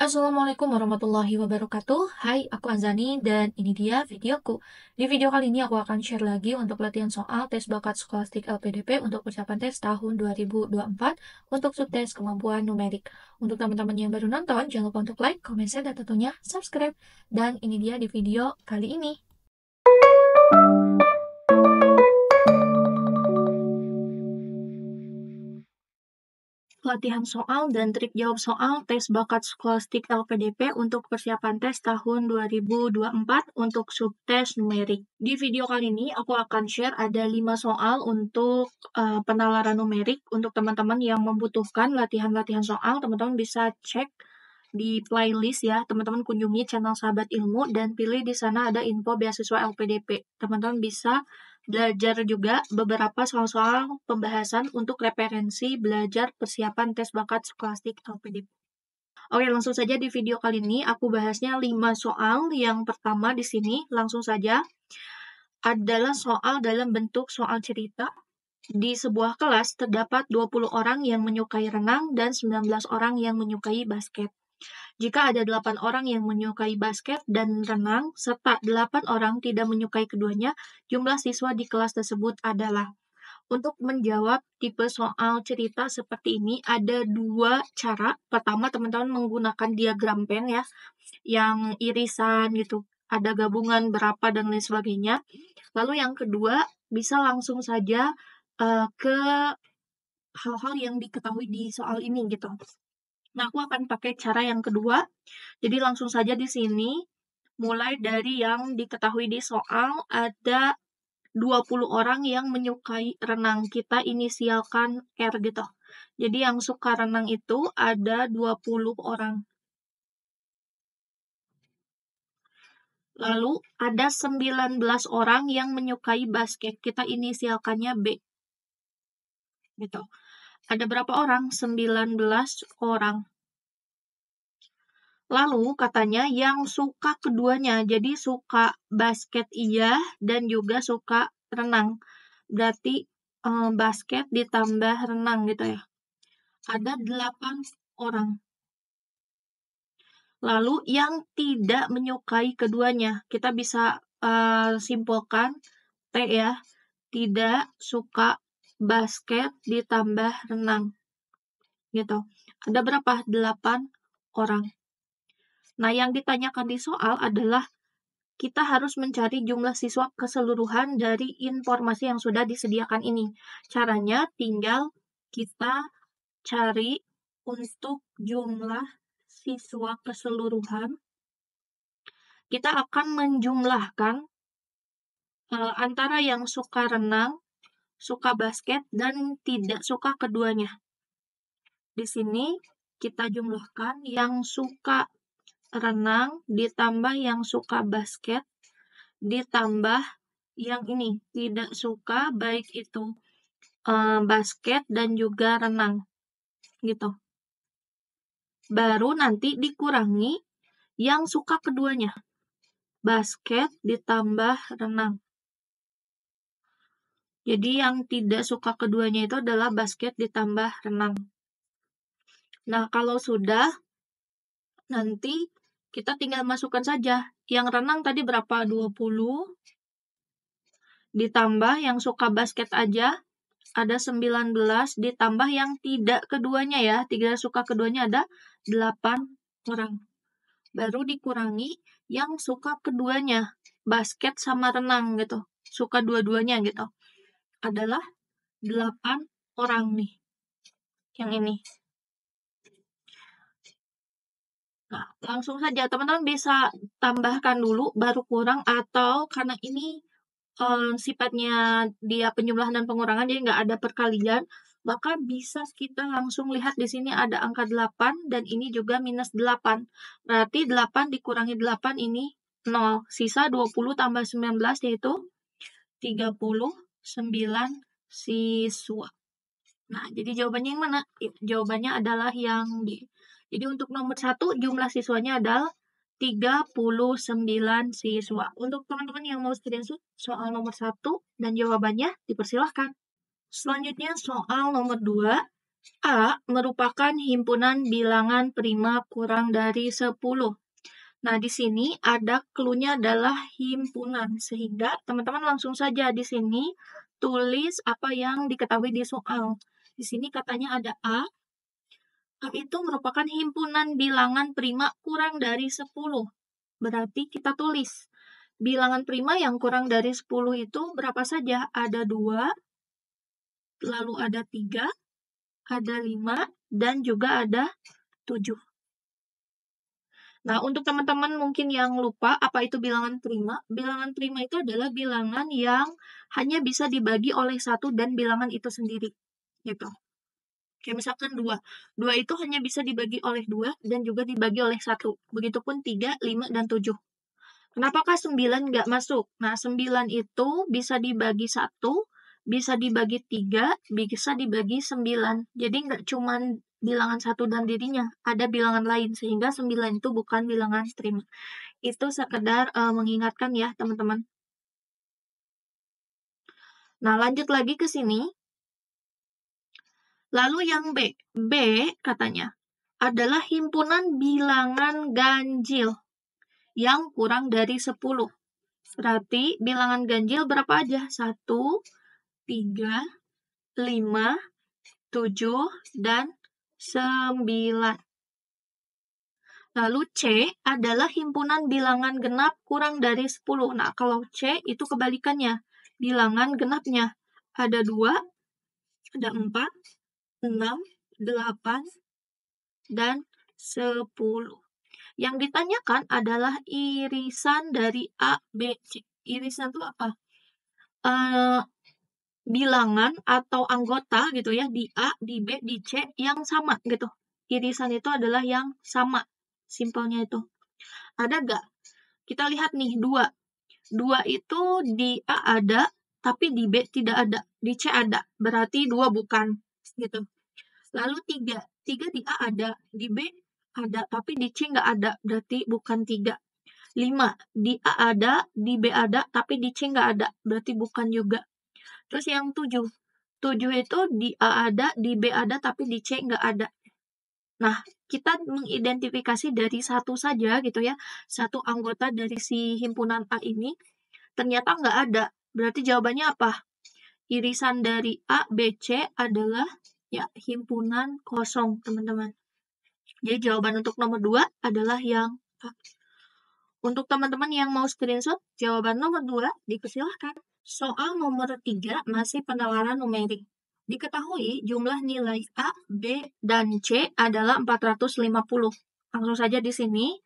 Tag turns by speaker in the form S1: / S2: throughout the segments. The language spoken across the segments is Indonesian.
S1: Assalamualaikum warahmatullahi wabarakatuh. Hai, aku Azani dan ini dia videoku. Di video kali ini aku akan share lagi untuk latihan soal tes bakat skolastik LPDP untuk persiapan tes tahun 2024 untuk subtes kemampuan numerik. Untuk teman-teman yang baru nonton, jangan lupa untuk like, comment, share, dan tentunya subscribe. Dan ini dia di video kali ini. Latihan soal dan trik jawab soal tes bakat skolastik LPDP untuk persiapan tes tahun 2024 untuk subtes numerik. Di video kali ini aku akan share ada 5 soal untuk penalaran numerik. Untuk teman-teman yang membutuhkan latihan-latihan soal, teman-teman bisa cek di playlist ya. Teman-teman kunjungi channel Sahabat Ilmu dan pilih di sana ada info beasiswa LPDP. Teman-teman bisa belajar juga beberapa soal-soal pembahasan untuk referensi belajar persiapan tes bakat skolastik LPDP. Oke, langsung saja di video kali ini aku bahasnya 5 soal. Yang pertama di sini langsung saja adalah soal dalam bentuk soal cerita. Di sebuah kelas terdapat 20 orang yang menyukai renang dan 19 orang yang menyukai basket. Jika ada 8 orang yang menyukai basket dan renang, serta 8 orang tidak menyukai keduanya, jumlah siswa di kelas tersebut adalah. Untuk menjawab tipe soal cerita seperti ini, ada 2 cara. Pertama, teman-teman menggunakan diagram pen ya, yang irisan gitu, ada gabungan berapa dan lain sebagainya. Lalu yang kedua, bisa langsung saja ke hal-hal yang diketahui di soal ini gitu. Nah, aku akan pakai cara yang kedua. Jadi langsung saja di sini, mulai dari yang diketahui di soal, ada 20 orang yang menyukai renang. Kita inisialkan R gitu. Jadi yang suka renang itu ada 20 orang. Lalu ada 19 orang yang menyukai basket. Kita inisialkannya B. Gitu. Ada berapa orang? 19 orang. Lalu katanya yang suka keduanya, jadi suka basket iya dan juga suka renang. Berarti basket ditambah renang gitu ya. Ada 8 orang. Lalu yang tidak menyukai keduanya, kita bisa simpulkan T ya, tidak suka basket ditambah renang. Gitu. Ada berapa? 8 orang. Nah, yang ditanyakan di soal adalah kita harus mencari jumlah siswa keseluruhan dari informasi yang sudah disediakan ini. Caranya tinggal kita cari untuk jumlah siswa keseluruhan. Kita akan menjumlahkan antara yang suka renang, suka basket, dan tidak suka keduanya. Di sini kita jumlahkan yang suka renang ditambah yang suka basket ditambah yang ini tidak suka baik itu basket dan juga renang gitu. Baru nanti dikurangi yang suka keduanya, basket ditambah renang. Jadi yang tidak suka keduanya itu adalah basket ditambah renang. Nah, kalau sudah, nanti kita tinggal masukkan saja. Yang renang tadi berapa? 20. Ditambah yang suka basket aja, ada 19. Ditambah yang tidak keduanya ya. Tidak suka keduanya ada 8 orang. Baru dikurangi yang suka keduanya. Basket sama renang gitu. Suka dua-duanya gitu. Adalah 8 orang nih. Yang ini. Nah, langsung saja teman-teman bisa tambahkan dulu baru kurang atau karena ini sifatnya dia penjumlahan dan pengurangan jadi nggak ada perkalian, maka bisa kita langsung lihat di sini ada angka 8 dan ini juga minus 8. Berarti 8 dikurangi 8 ini 0. Sisa 20 tambah 19 yaitu 39 siswa. Nah, jadi jawabannya yang mana? Jawabannya adalah yang D. Jadi untuk nomor 1 jumlah siswanya adalah 39 siswa. Untuk teman-teman yang mau screenshot soal nomor 1 dan jawabannya dipersilahkan. Selanjutnya soal nomor 2. A merupakan himpunan bilangan prima kurang dari 10. Nah, di sini ada clue-nya adalah himpunan, sehingga teman-teman langsung saja di sini tulis apa yang diketahui di soal. Di sini katanya ada A itu merupakan himpunan bilangan prima kurang dari 10. Berarti kita tulis bilangan prima yang kurang dari 10 itu berapa saja? Ada 2, lalu ada 3, ada 5, dan juga ada 7. Nah, untuk teman-teman mungkin yang lupa apa itu bilangan prima itu adalah bilangan yang hanya bisa dibagi oleh satu dan bilangan itu sendiri. Gitu. Kayak misalkan 2. 2 itu hanya bisa dibagi oleh 2 dan juga dibagi oleh 1. Begitupun 3, 5, dan 7. Kenapakah 9 nggak masuk? Nah, 9 itu bisa dibagi 1, bisa dibagi 3, bisa dibagi 9. Jadi nggak cuma bilangan 1 dan dirinya, ada bilangan lain, sehingga 9 itu bukan bilangan prima. Itu sekedar mengingatkan ya, teman-teman. Nah, lanjut lagi ke sini. Lalu yang B. B katanya adalah himpunan bilangan ganjil yang kurang dari 10. Berarti bilangan ganjil berapa aja? 1, 3, 5, 7, dan 9. Lalu C adalah himpunan bilangan genap kurang dari 10. Nah, kalau C itu kebalikannya. Bilangan genapnya ada 2, ada 4, 6, 8, dan 10. Yang ditanyakan adalah irisan dari A, B, C. Irisan itu apa? Bilangan atau anggota gitu ya, di A, di B, di C yang sama gitu. Irisan itu adalah yang sama. Simpelnya itu. Ada nggak? Kita lihat nih, 2. 2 itu di A ada, tapi di B tidak ada. Di C ada. Berarti 2 bukan. Gitu. Lalu 3. 3 di A ada, di B ada, tapi di C nggak ada. Berarti bukan 3. 5. Di A ada, di B ada, tapi di C nggak ada. Berarti bukan juga. Terus yang 7. 7 itu di A ada, di B ada, tapi di C nggak ada. Nah, kita mengidentifikasi dari satu saja gitu ya, satu anggota dari si himpunan A ini, ternyata nggak ada. Berarti jawabannya apa? Irisan dari A, B, C adalah ya himpunan kosong, teman-teman. Jadi jawaban untuk nomor 2 adalah yang A. Untuk teman-teman yang mau screenshot, jawaban nomor 2 dipersilahkan. Soal nomor 3 masih penalaran numerik. Diketahui jumlah nilai A, B, dan C adalah 450. Langsung saja di sini.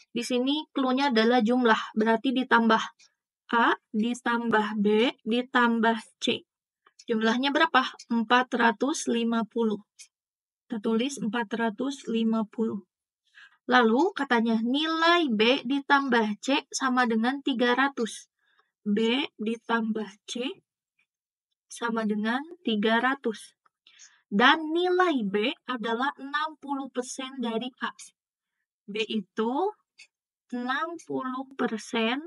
S1: Di sini clue-nya adalah jumlah, berarti ditambah A ditambah B ditambah C. Jumlahnya berapa? 450. Kita tulis 450. Lalu katanya nilai B ditambah C sama dengan 300. B ditambah C sama dengan 300. Dan nilai B adalah 60% dari A. B itu 60%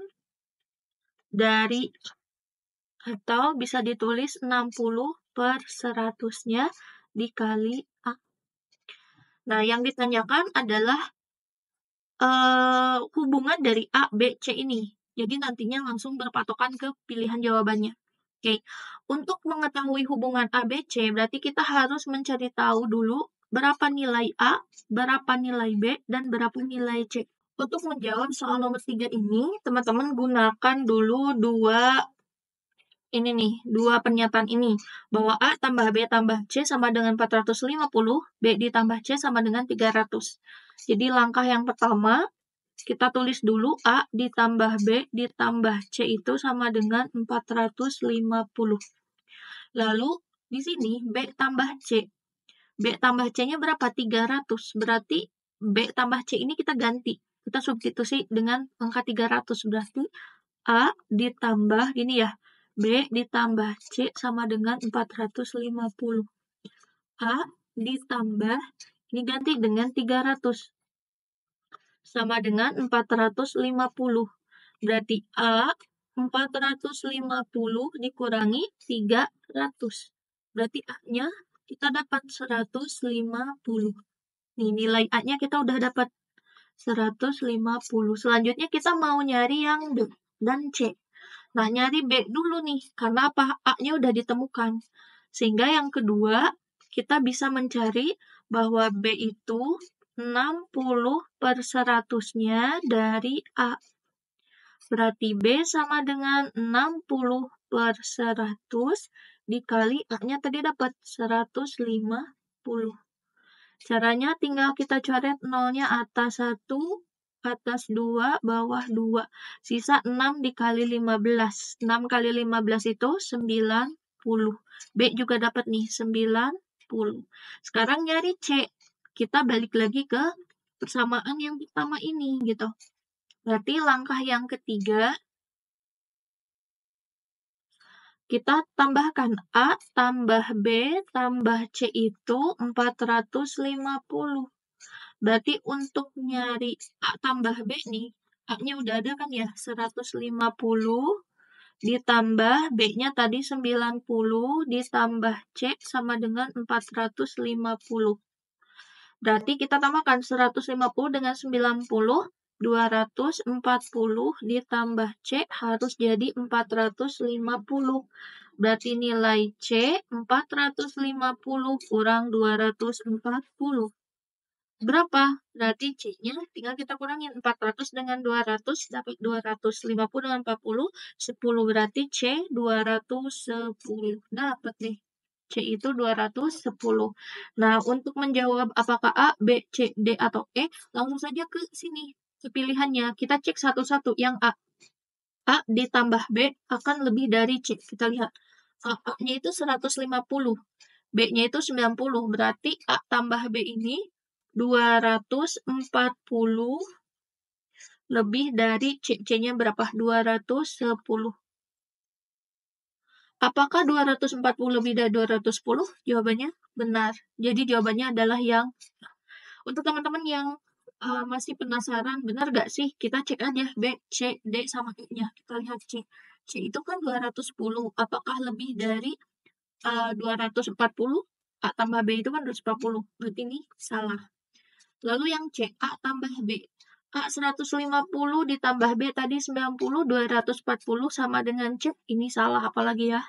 S1: dari A. Atau bisa ditulis 60/100-nya dikali A. Nah, yang ditanyakan adalah hubungan dari A, B, C ini. Jadi nantinya langsung berpatokan ke pilihan jawabannya. Oke, untuk mengetahui hubungan A, B, C, berarti kita harus mencari tahu dulu berapa nilai A, berapa nilai B, dan berapa nilai C. Untuk menjawab soal nomor 3 ini, teman-teman gunakan dulu dua pernyataan ini, bahwa A tambah B tambah C sama dengan 450, B ditambah C sama dengan 300. Jadi langkah yang pertama, kita tulis dulu A ditambah B ditambah C itu sama dengan 450. Lalu di sini B tambah C. B tambah C-nya berapa? 300. Berarti B tambah C ini kita ganti. Kita substitusi dengan angka 300. Berarti A ditambah ini ya. B ditambah C sama dengan 450. A ditambah, ini ganti dengan 300. Sama dengan 450. Berarti A 450 dikurangi 300. Berarti A-nya kita dapat 150. Nih, nilai A-nya kita udah dapat 150. Selanjutnya kita mau nyari yang B dan C. Nah, nyari B dulu nih, karena apa? A-nya udah ditemukan. Sehingga yang kedua, kita bisa mencari bahwa B itu 60/100-nya dari A. Berarti B sama dengan 60/100 dikali A-nya tadi dapat 150. Caranya tinggal kita coret nolnya atas 1, atas 2, bawah 2. Sisa 6 dikali 15. 6 kali 15 itu 90. B juga dapat nih 90. Sekarang nyari C. Kita balik lagi ke persamaan yang pertama ini gitu. Berarti langkah yang ketiga, kita tambahkan A tambah B tambah C itu 450. Berarti untuk nyari A tambah B nih, A-nya udah ada kan ya, 150 ditambah B-nya tadi 90 ditambah C sama dengan 450. Berarti kita tambahkan 150 dengan 90, 240 ditambah C harus jadi 450. Berarti nilai C 450 kurang 240. Berapa? Berarti C-nya tinggal kita kurangin 400 dengan 200 dapat 250 dengan 40, 10 berarti C 210. Dapat deh. C itu 210. Nah, untuk menjawab apakah A, B, C, D, atau E, langsung saja ke sini, ke pilihannya. Kita cek satu-satu yang A. A ditambah B akan lebih dari C. Kita lihat. A-nya itu 150. B-nya itu 90. Berarti A tambah B ini 240 lebih dari C. C-nya berapa? 210. Apakah 240 lebih dari 210? Jawabannya benar. Jadi jawabannya adalah yang untuk teman-teman yang masih penasaran, benar nggak sih? Kita cek aja B, C, D, sama E-nya. Kita lihat C. C itu kan 210. Apakah lebih dari 240? A tambah B itu kan 240. Berarti ini salah. Lalu yang C, A tambah B. A 150 ditambah B tadi 90, 240 sama dengan C. Ini salah apalagi ya?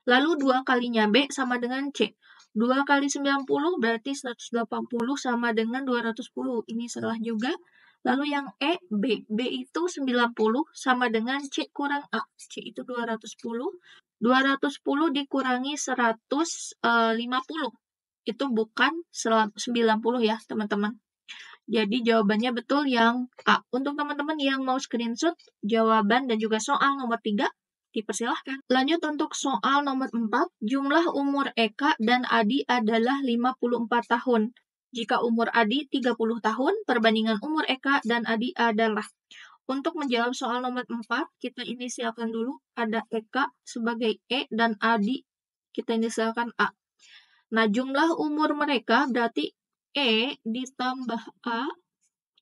S1: Lalu 2 kalinya B sama dengan C. 2 kali 90 berarti 180 sama dengan 210. Ini salah juga. Lalu yang E, B. B itu 90 sama dengan C kurang A. C itu 210. 210 dikurangi 150. Itu bukan 90 ya, teman-teman. Jadi jawabannya betul yang A. Untuk teman-teman yang mau screenshot jawaban dan juga soal nomor 3, dipersilahkan. Lanjut untuk soal nomor 4, jumlah umur Eka dan Adi adalah 54 tahun. Jika umur Adi 30 tahun, perbandingan umur Eka dan Adi adalah. Untuk menjawab soal nomor 4, kita inisialkan dulu. Ada Eka sebagai E dan Adi kita inisialkan A. Nah, jumlah umur mereka berarti E ditambah A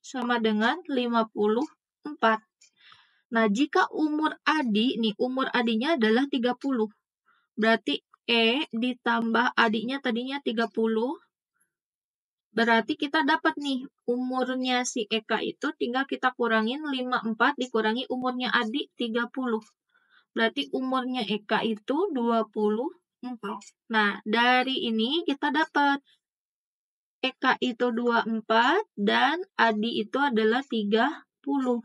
S1: sama dengan 54. Nah, jika umur Adi, nih umur Adinya adalah 30. Berarti E ditambah Adinya tadinya 30. Berarti kita dapat nih, umurnya si Eka itu tinggal kita kurangin 54 dikurangi umurnya Adi 30. Berarti umurnya Eka itu 24. Nah, dari ini kita dapat Eka itu 24 dan Adi itu adalah 30.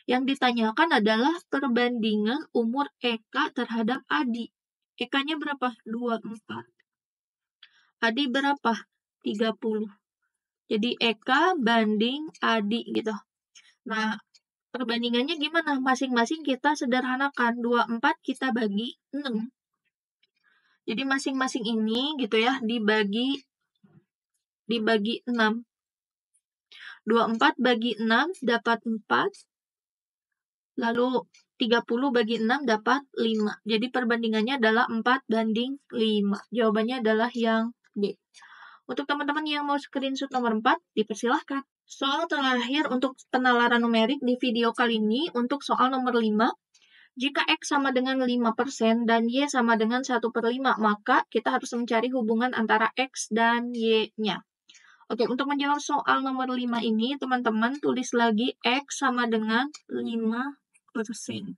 S1: Yang ditanyakan adalah perbandingan umur Eka terhadap Adi. Eka-nya berapa? 24. Adi berapa? 30. Jadi Eka banding Adi gitu. Nah, perbandingannya gimana? Masing-masing kita sederhanakan. 24 kita bagi 6. Jadi masing-masing ini gitu ya dibagi 6. 24 bagi 6 dapat 4. Lalu 30 bagi 6 dapat 5. Jadi perbandingannya adalah 4 banding 5. Jawabannya adalah yang D. Untuk teman-teman yang mau screenshot nomor 4, dipersilahkan. Soal terakhir untuk penalaran numerik di video kali ini untuk soal nomor 5. Jika X sama dengan 5% dan Y sama dengan 1/5, maka kita harus mencari hubungan antara X dan Y-nya. Oke, untuk menjawab soal nomor 5 ini, teman-teman tulis lagi X sama dengan 5%.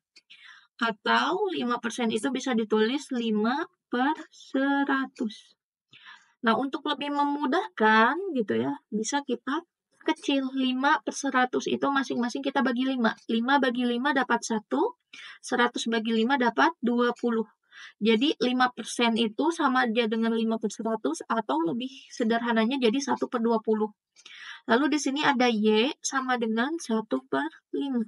S1: Atau 5% itu bisa ditulis 5/100. Nah, untuk lebih memudahkan gitu ya, bisa kita kecil 5/100 itu masing-masing kita bagi 5. 5 bagi 5 dapat 1, 100 bagi 5 dapat 20. Jadi 5% itu sama aja dengan 5/100 atau lebih sederhananya jadi 1/20. Lalu di sini ada Y sama dengan 1/5.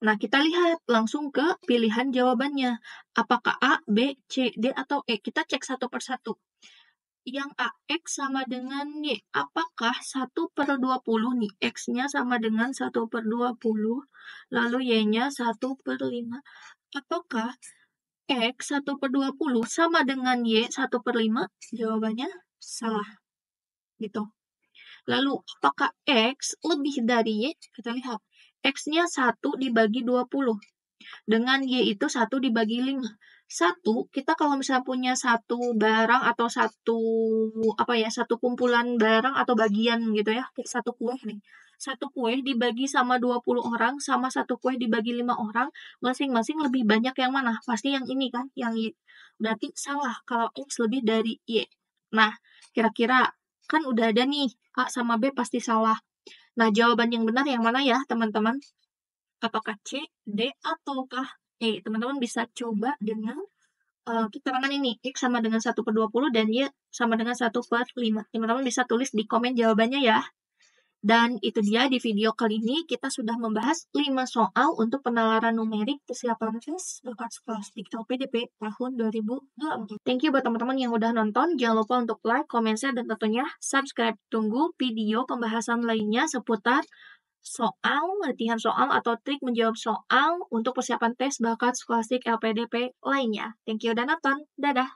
S1: Nah, kita lihat langsung ke pilihan jawabannya. Apakah A, B, C, D, atau E? Kita cek satu per satu. Yang A, X sama dengan Y. Apakah 1/20 nih? X-nya sama dengan 1/20, lalu Y-nya 1/5. Ataukah X 1/20 sama dengan Y 1/5? Jawabannya salah. Gitu. Lalu, apakah X lebih dari Y? Kita lihat. X-nya 1 dibagi 20. Dengan Y itu 1 dibagi 5. 1, kita kalau misalnya punya satu barang atau satu kumpulan barang atau bagian gitu ya, kayak satu kue nih. Satu kue dibagi sama 20 orang, sama satu kue dibagi 5 orang, masing-masing lebih banyak yang mana? Pasti yang ini kan, yang Y. Berarti salah kalau X lebih dari Y. Nah, kira-kira kan udah ada nih, A sama B pasti salah. Nah, jawaban yang benar yang mana ya, teman-teman? Apakah C, D, ataukah E? Teman-teman bisa coba dengan keterangan ini, X sama dengan 1/20 dan Y sama dengan 1/5. Teman-teman bisa tulis di komen jawabannya ya. Dan itu dia di video kali ini kita sudah membahas 5 soal untuk penalaran numerik persiapan tes bakat skolastik LPDP tahun 2024. Thank you buat teman-teman yang udah nonton. Jangan lupa untuk like, comment, share, dan tentunya subscribe. Tunggu video pembahasan lainnya seputar soal, latihan soal, atau trik menjawab soal untuk persiapan tes bakat skolastik LPDP lainnya. Thank you udah nonton. Dadah!